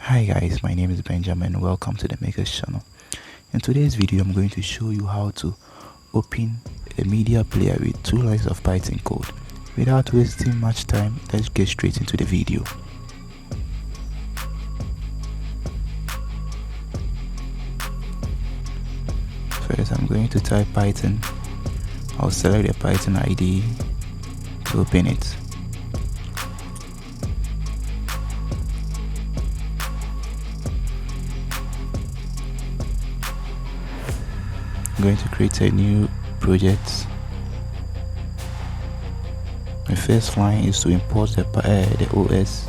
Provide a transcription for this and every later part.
Hi guys, my name is Benjamin. Welcome to the Makers channel. In today's video, I'm going to show you how to open a media player with 2 lines of Python code. Without wasting much time, let's get straight into the video. First, I'm going to type Python. I'll select the Python ID to open it. I'm going to create a new project. My first line is to import the OS.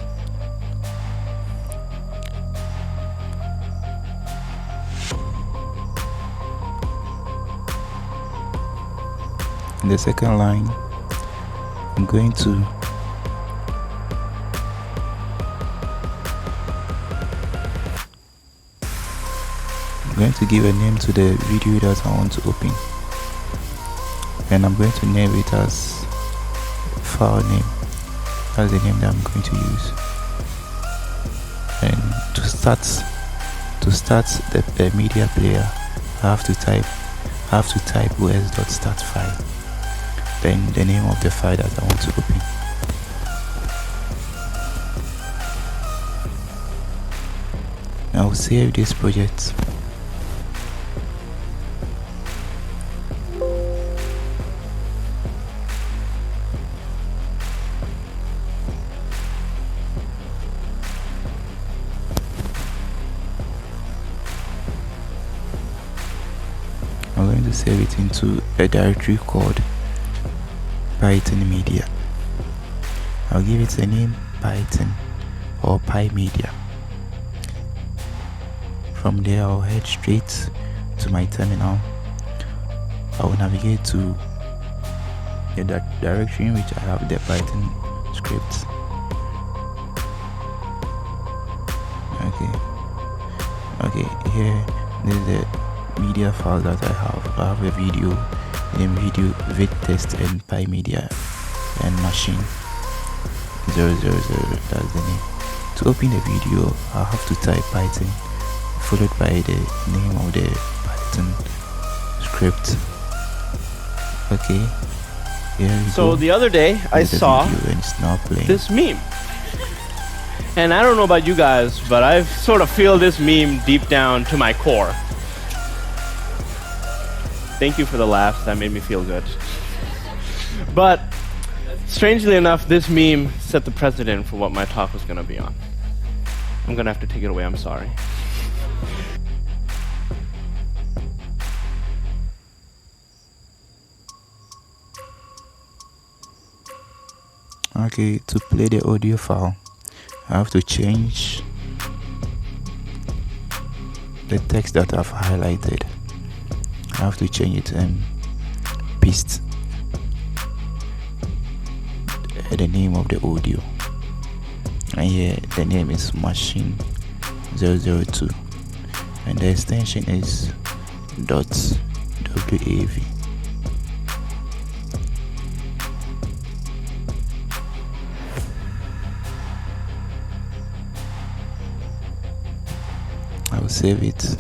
In the second line, I'm going to give a name to the video that I want to open, and I'm going to name it as file name. That's the name that I'm going to use. And to start the media player, I have to type os.start file, then the name of the file that I want to open. I'll save this project. I'm going to save it into a directory called Python Media. I'll give it a name Python or PyMedia. From there, I'll head straight to my terminal. I will navigate to the directory in which I have the Python script. Okay, here this is the media file that I have. I have a video, vidtest, and PyMedia and machine 000. That's the name. To open the video, I have to type Python followed by the name of the Python script. Okay, here we so go. The other day I saw and it's now playing. this meme, and I don't know about you guys, but I sort of feel this meme deep down to my core. Thank you for the laugh, that made me feel good. But strangely enough, this meme set the precedent for what my talk was going to be on. I'm going to have to take it away, I'm sorry. Okay, to play the audio file, I have to change the text that I've highlighted. I have to change it and paste the name of the audio. And here the name is machine 002 and the extension is .wav. I will save it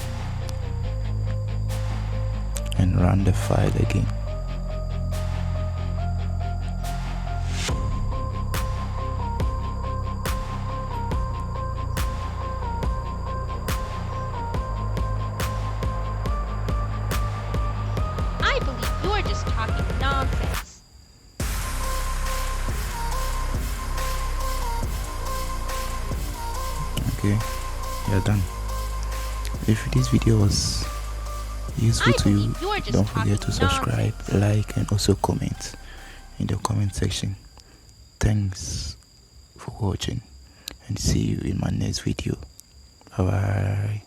and run the file again. I believe you're just talking nonsense. Okay, you're done. If this video was useful to you, don't forget to subscribe, like, and also comment in the comment section. Thanks for watching and see you in my next video. Bye bye.